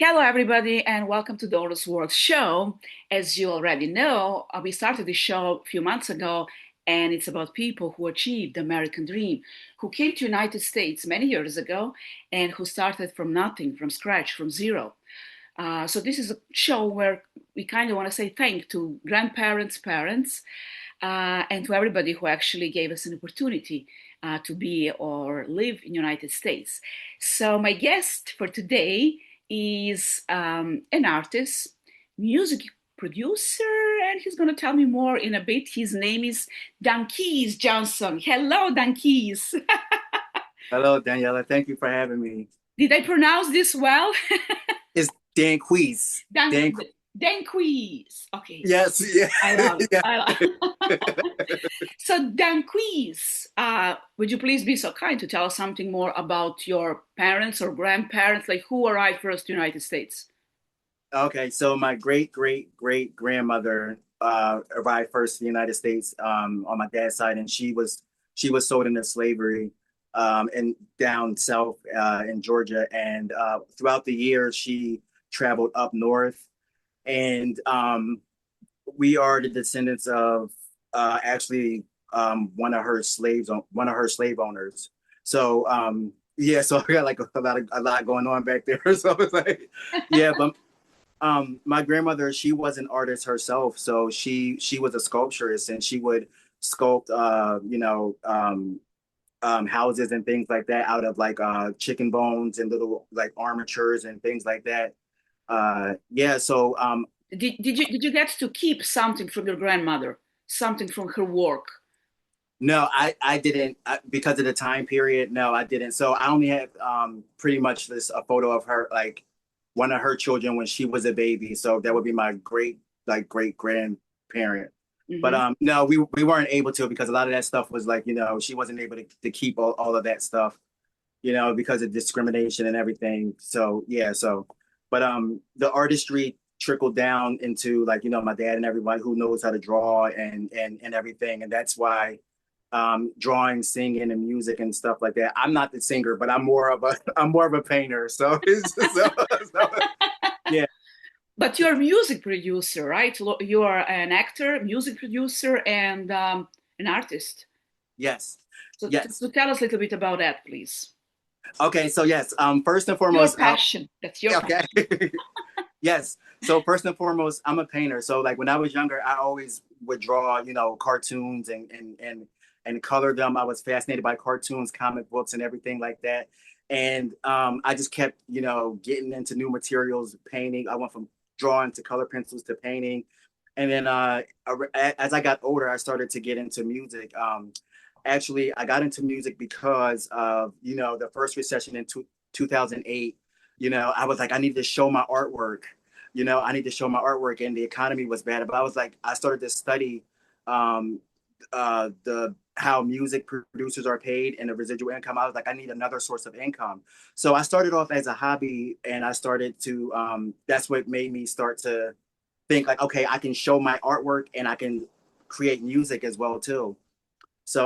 Hello, everybody, and welcome to Dona's World Show. As you already know, we started the show a few months ago, and it's about people who achieved the American dream, who came to United States many years ago, and who started from nothing, from scratch, from zero. So this is a show where we kind of want to say thank to grandparents, parents, and to everybody who actually gave us an opportunity to be or live in United States. So my guest for today is an artist, music producer, and he's going to tell me more in a bit. His name is Danquis Johnson. Hello, Danquis. Hello, Daniela. Thank you for having me. Did I pronounce this well? It's Danquis. Dan Dan. Danquis. Okay, Yes. Yeah. I love it. Yeah. I love. So, Danquis, would you please be so kind to tell us something more about your parents or grandparents, like who arrived first to the United States? Okay. So my great grandmother arrived first in the United States on my dad's side, and she was sold into slavery in down south in Georgia, and throughout the years she traveled up north, and we are the descendants of actually one of her slave owners. So yeah, so I got like a lot going on back there. So it's like, yeah, but my grandmother, she was an artist herself, so she was a sculpturist, and she would sculpt houses and things like that out of like chicken bones and little like armatures and things like that. Yeah, so Did you get to keep something from your grandmother, something from her work? no, I didn't because of the time period. No, I didn't. So I only have pretty much this a photo of her, like one of her children when she was a baby. So that would be my great grandparent. But Hmm. no, we weren't able to because a lot of that stuff was like, she wasn't able to keep all of that stuff, because of discrimination and everything. So yeah, but the artistry trickled down into like, my dad and everybody who knows how to draw and everything. And that's why drawing, singing, and music and stuff like that. I'm not the singer, but I'm more of a painter. So, so yeah, But you're a music producer, right? You are an actor, music producer, and an artist. yes, So, yes. so tell us a little bit about that, please. Okay, so yes, first and Your foremost, passion. That's your okay, passion. yes. So first and foremost, I'm a painter. So like when I was younger, I always would draw, cartoons and color them. I was fascinated by cartoons, comic books, and everything like that. And I just kept, getting into new materials, painting. I went from drawing to color pencils to painting. And then as I got older, I started to get into music. Actually, I got into music because of, the first recession in 2008. I was like, I need to show my artwork. I need to show my artwork, and the economy was bad. But I was like, I started to study um, the how music producers are paid and the residual income. I was like, I need another source of income. So I started off as a hobby, and I started to. That's what made me start to think like, okay, I can show my artwork and I can create music as well too. So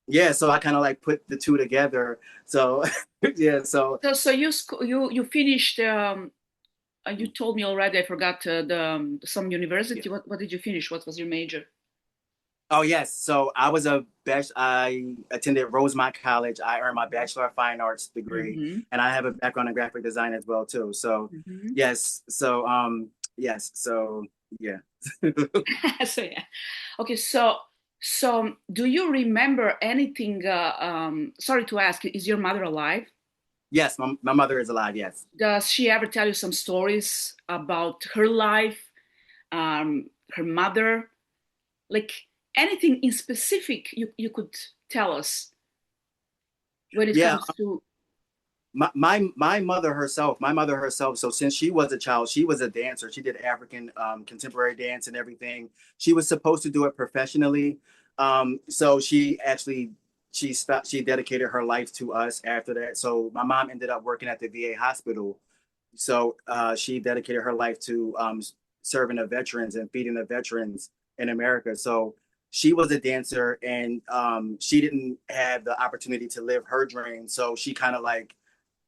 yeah, so I kind of like put the two together. So yeah, so So you finished. You told me already. I forgot some yeah. university. What did you finish? What was your major? Oh yes, so I attended Rosemont College. I earned my Bachelor of Fine Arts degree, Mm-hmm. and I have a background in graphic design as well too. So Mm-hmm. yes, so yeah. So yeah. Okay. So do you remember anything? Sorry to ask. Is your mother alive? Yes, my mother is alive. Yes. Does she ever tell you some stories about her life, her mother? Like anything in specific you could tell us when it Yeah, comes to. my mother herself, so since she was a child, she was a dancer. She did African contemporary dance and everything. She was supposed to do it professionally. So she dedicated her life to us after that. So my mom ended up working at the VA hospital. So she dedicated her life to serving the veterans and feeding the veterans in America. So she was a dancer, and she didn't have the opportunity to live her dream. So she kind of like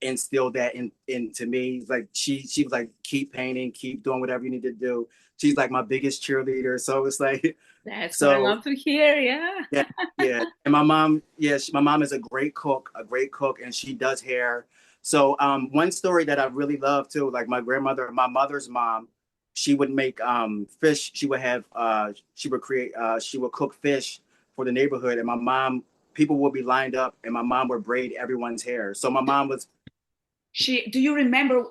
instilled that into me. Like she was like, keep painting, keep doing whatever you need to do. She's like my biggest cheerleader. So it's like, That's what I so love to hear. Yeah. yeah, yeah. And my mom, yeah, my mom is a great cook, and she does hair. So one story that I really love too, like my grandmother, my mother's mom, she would make fish. She would have she would create she would cook fish for the neighborhood, and my mom, people would be lined up, and my mom would braid everyone's hair. So my mom was Do you remember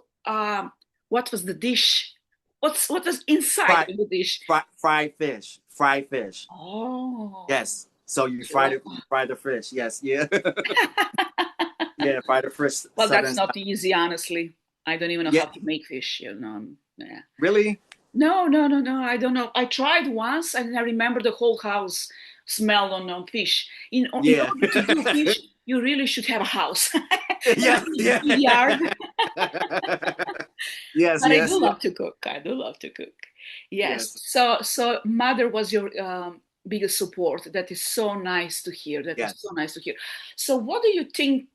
what was the dish? What was inside fried of the dish? fried fish, fried fish. Oh, Yes. So you she was. fry the fish. Yes, yeah, yeah, fry the fish, Well, southern that's style. not easy, honestly. I don't even know Yeah, how to make fish, you know. Yeah. really? No, no, no, no. I don't know. I tried once and I remember the whole house smelled on fish. In Yeah. order to do fish, you really should have a house and a Yes, big yeah. yard. Yes, But I do yes, yes, love to cook. I do love to cook. Yes. yes. So mother was your biggest support. That is so nice to hear. That is so Yes. nice to hear. So what do you think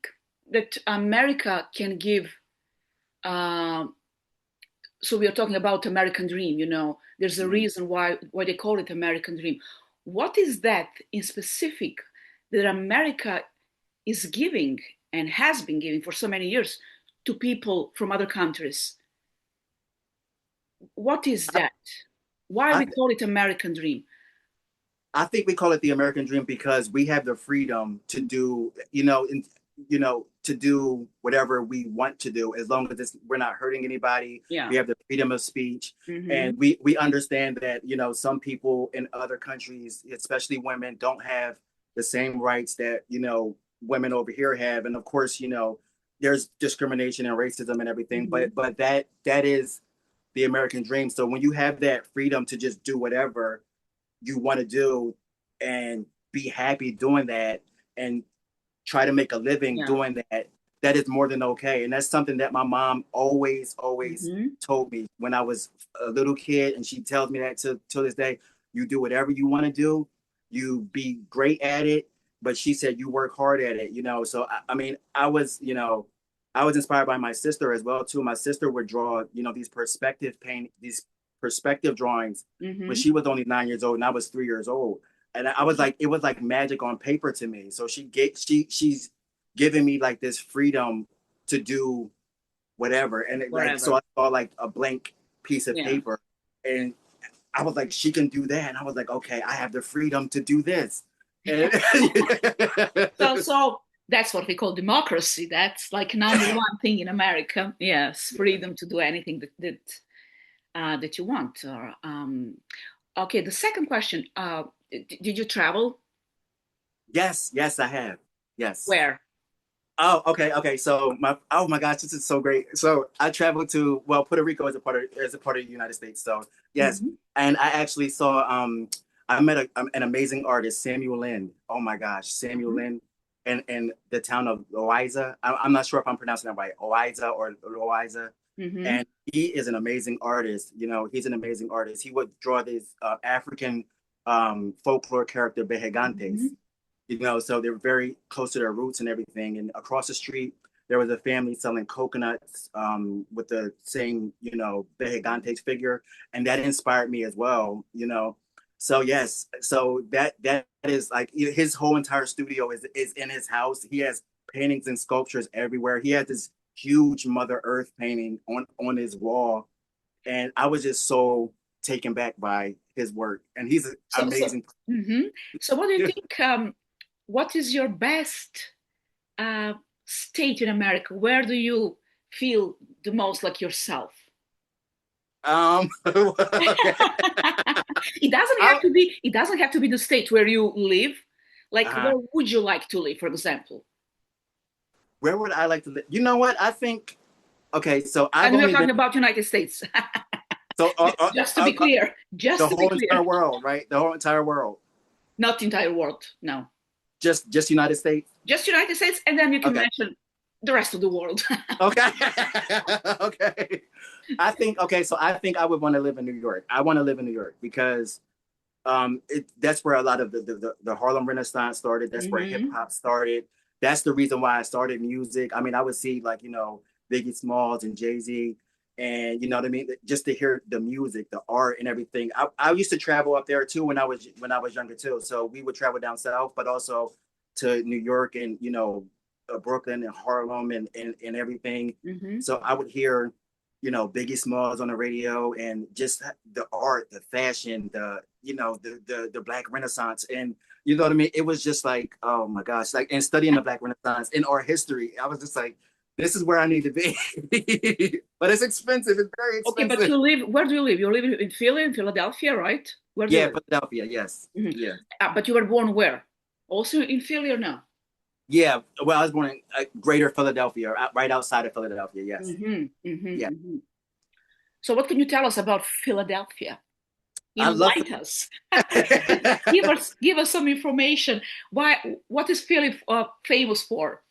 that America can give? Um, so we are talking about American Dream. You know, there's a Mhm. reason why they call it American Dream. What is that in specific that America is giving and has been giving for so many years to people from other countries? What is that? Why I, we call it American Dream? I think we call it the American dream because we have the freedom to do, to do whatever we want to do as long as we're not hurting anybody. Yeah. We have the freedom of speech, Mm-hmm. and we understand that some people in other countries, especially women, don't have the same rights that women over here have, and of course, there's discrimination and racism and everything, Mm-hmm. but that is the American dream. So when you have that freedom to just do whatever you want to do and be happy doing that and try to make a living Yeah. doing that, that is more than okay. And that's something that my mom always Mm-hmm. told me when I was a little kid. And she tells me that to this day. You do whatever you want to do, you be great at it. But she said you work hard at it, So I mean, I was inspired by my sister as well too. My sister would draw, these perspective drawings when Mm-hmm. she was only 9 years old and I was 3 years old. And I was like, it was like magic on paper to me. So she's giving me like this freedom to do whatever. And so Forever. I saw like a blank piece of Yeah. paper and I was like, she can do that. And I was like, okay, I have the freedom to do this. And So that's what we call democracy. That's like number one thing in America. Yes, yeah. freedom to do anything that you want. Okay, the second question. Did you travel? Yes, yes, I have. Yes. Where? Oh, okay, okay. So oh my gosh, this is so great. So I traveled to Puerto Rico as a part of the United States. So yes, Hmm. and I actually saw I met an amazing artist, Samuel Lynn. Oh my gosh, Samuel Hmm. Lynn, in the town of Loiza. I'm not sure if I'm pronouncing that right, Oiza or Loiza. Hmm. And he is an amazing artist. He's an amazing artist. He would draw these African folklore character Behegantes, Hmm. so they were very close to their roots and everything. And across the street, there was a family selling coconuts with the same, Behigante's figure, and that inspired me as well. So yes, so that is like his whole entire studio is in his house. He has paintings and sculptures everywhere. He has this huge Mother Earth painting on his wall, and I was just so taken back by his work. And he's an So so. amazing. Hmm. So what do you think? What is your best uh, state in America? Where do you feel the most like yourself? Okay. It doesn't have I, to be. It doesn't have to be the state where you live. Like, uh, where would you like to live, for example? where would I like to live? You know what? I think, okay, so I've And we are only been, talking about United States. so Just to be clear. the Just to be whole clear. entire world, right? The whole entire world. Not the entire world. No. Just United States. Just United States, and then you can Okay. mention the rest of the world. Okay. Okay. Okay, so I think I would want to live in New York. I want to live in New York because that's where a lot of the Harlem Renaissance started. That's where hip Hmm. hop started. that's the reason why I started music. I mean, I would see like, Biggie Smalls and Jay-Z, and you know what I mean? Just to hear the music, the art and everything. I used to travel up there too when I was younger too. So we would travel down south, but also to New York and Brooklyn and Harlem and everything. Hmm. So I would hear, Biggie Smalls on the radio, and just the art, the fashion, the Black Renaissance, and you know what I mean? It was just like, oh my gosh, like, and studying the Black Renaissance in art history, I was just like, this is where I need to be. But it's expensive. It's very Okay, but expensive. where do you live? You live in Philly, in Philadelphia, right? Where do you Yeah, live? Philadelphia. Yes. Hmm. Yeah. But you were born where? Also in Philly or no? Yeah. Well, I was born in Greater Philadelphia, right outside of Philadelphia. Yes. Hmm. Yeah. Hmm. So what can you tell us about Philadelphia? I love. Enlighten us. Give us some information. What is Philly famous for?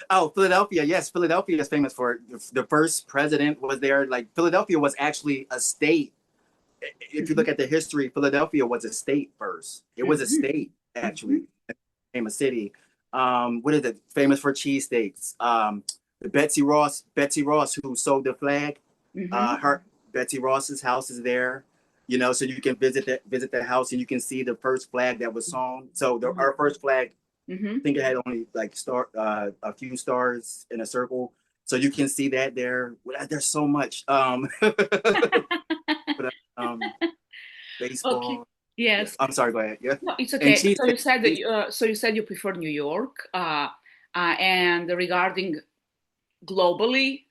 Oh, Philadelphia. Yes, Philadelphia is famous for the first president was there. Like, Philadelphia was actually a state. If you Hmm. look at the history, Philadelphia was a state first. It was a Hmm. state Hmm. actually. It became a city. What is it? Famous for cheesesteaks. Betsy Ross, who sold the flag. Hmm. Her Betsy Ross's house is there. So you can visit the house, and you can see the first flag that was sewn. So our first flag, Hmm. I think it had only like a few stars in a circle. So you can see that there. There's so much. But, Okay. baseball. Yeah, Yes. I'm sorry. Go ahead. Yeah, No, it's and okay. cheese. So you said you prefer New York. And regarding globally,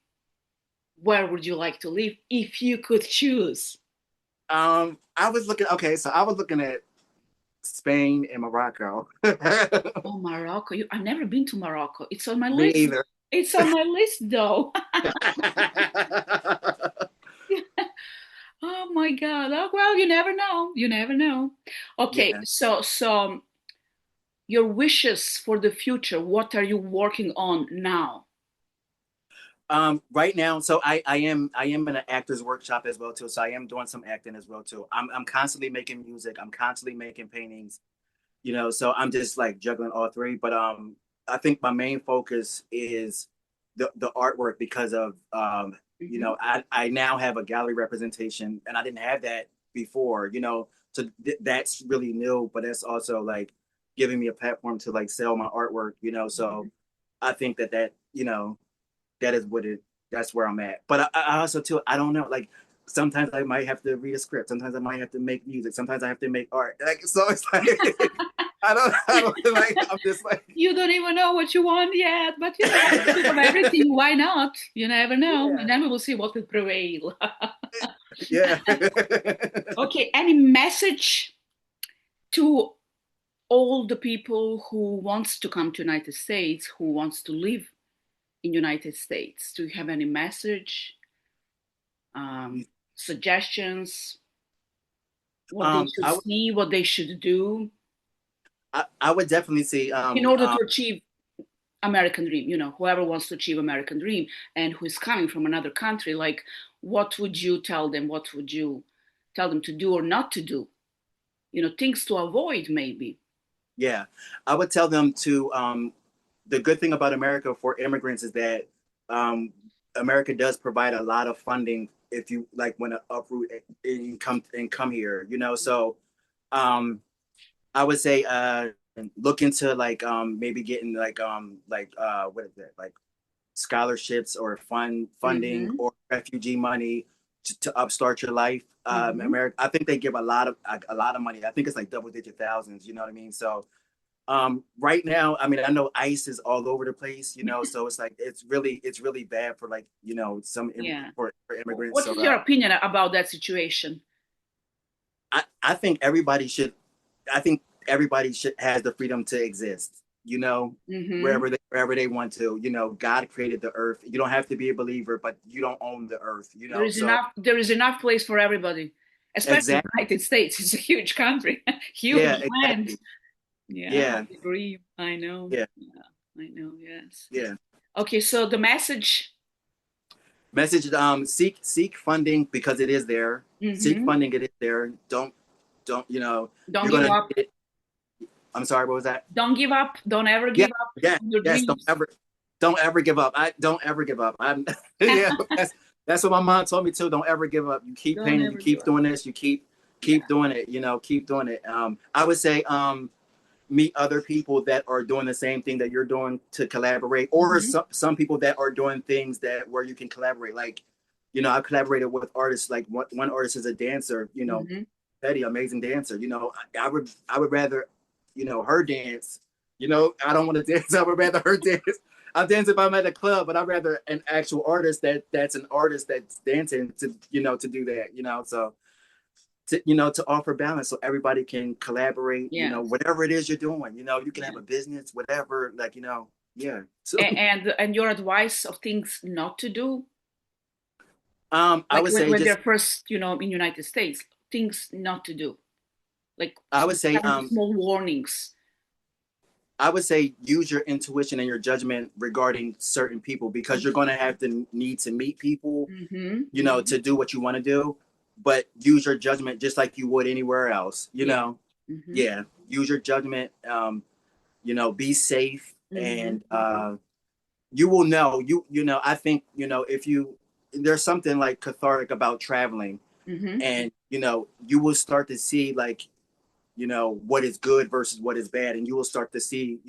where would you like to live if you could choose? I was looking. Okay, so I was looking at Spain and Morocco. Oh, Morocco. I've never been to Morocco. It's on my Me list. either. It's on my list, though. Oh my God. Oh, well, you never know. You never know. Okay, Yeah. so your wishes for the future, what are you working on now? Right now, so I am in an actor's workshop as well too. So I am doing some acting as well too. I'm constantly making music. I'm constantly making paintings. So I'm just like juggling all three. But I think my main focus is the artwork, because of Hmm. I now have a gallery representation, and I didn't have that before. So that's really new, but that's also like giving me a platform to like sell my artwork. So I think that is that's where I'm at. But I also too, I don't know, like, sometimes I might have to read a script, sometimes I might have to make music, sometimes I have to make art, like, so it's like I don't like, I'm just like, You don't even know what you want yet, but a bit of everything. Why not? You never know. yeah, And then we will see what will prevail. yeah. Okay, any message to all the people who wants to come to United States, who wants to live in United States? Do you have any message, um, suggestions, what they should I would see, what they should do I would definitely say in order to achieve American dream? Whoever wants to achieve American dream and who is coming from another country, like, what would you tell them? What would you tell them to do or not to do? Things to avoid, maybe. yeah, I would tell them to the good thing about America for immigrants is that um, America does provide a lot of funding if you like want to uproot and come here. So um, I would say look into like maybe getting like what is it, like scholarships or funding Mm-hmm. or refugee money to upstart your life. Mm-hmm. America, I think they give a lot of money. I think it's like double-digit thousands. You know what I mean? So right now, I mean, I know ICE is all over the place. So it's like it's really bad for like Yeah. for immigrants. What So is your opinion about that situation? I think everybody should has the freedom to exist. Mm-hmm. Wherever they want to. God created the earth. You don't have to be a believer, but you don't own the earth. There is So enough. There is enough place for everybody, especially the exactly. United States. It's a huge country, Yeah, huge land. exactly. Yeah, Yeah, I agree. I know. yeah, Yeah, I know. Yes. yeah. Okay, so the message. Message: seek funding because it is there. Seek Hmm. funding, it is there. Don't Don't you're give gonna up. need it. I'm sorry, what was that? Don't give up. Don't ever Yeah, give up yeah, on your yes. dreams. Don't ever give up. I don't ever give up. I'm yeah, that's what my mom told me too. Don't ever give up. You keep Don't painting, you ever give keep up. doing this, you Yeah. keep doing it, keep doing it. I would say meet other people that are doing the same thing that you're doing to collaborate, or Hmm. some people that are doing things that where you can collaborate. Like, I collaborated with artists. Like one artist is a dancer, Hmm. Betty, amazing dancer. I would rather, her dance. I don't want to dance. I would rather her dance. I'll dance if I'm at a club, but I'd rather an actual artist that's an artist that's dancing to do that. So to offer balance so everybody can collaborate, Yes. whatever it is you're doing, you can have Yeah. a business, whatever, like, yeah. So And your advice of things not to do, I like would say when they're just first, in United States, things not to do, like I would say kind of small warnings. I would say use your intuition and your judgment regarding certain people because you're going to have to need to meet people, Mm-hmm. Hmm. to do what you want to do, but use your judgment just like you would anywhere else, Yeah. Hmm. yeah, use your judgment, be safe, Hmm. and you will know, I think, if there's something like cathartic about traveling, Hmm. and you will start to see, like, what is good versus what is bad, and you will start to see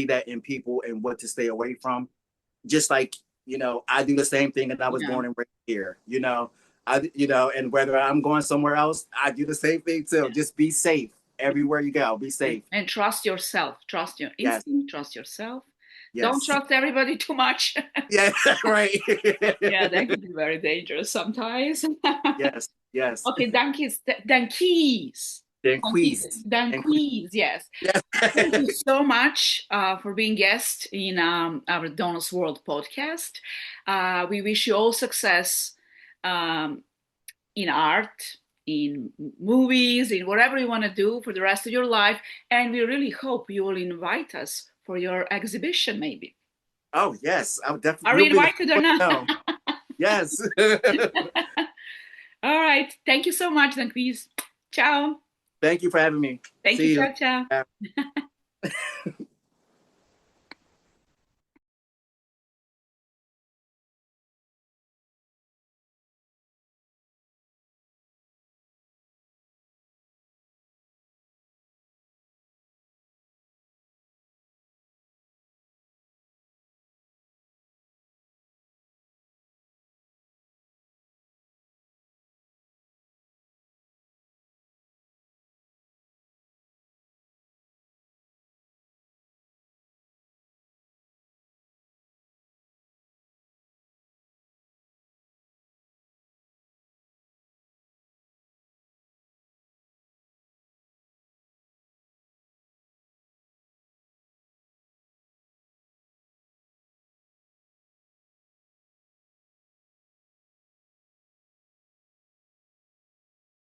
that in people and what to stay away from. Just like, I do the same thing, and I was Yeah. born and raised here, and whether I'm going somewhere else, I do the same thing too. Yeah. Just be safe everywhere you go. Be safe. And trust yourself. Trust your Yes, instinct. Trust yourself. Don't yes, trust everybody too much. yeah. Right. Yeah, that can be very dangerous sometimes. Yes, yes. Okay, Danquis. Danquis. Danquis. Danquis, yes. Yes. Thank you so much for being guest in our Dona's World podcast. We wish you all success um, in art, in movies, in whatever you want to do for the rest of your life. And we really hope you will invite us for your exhibition, maybe. Oh yes, I would definitely. Are we You'll be the invited first or one not? to know. Yes. All right. Thank you so much, Danquis. Ciao. Thank you for having me. Thank you. See Ciao, ciao. you.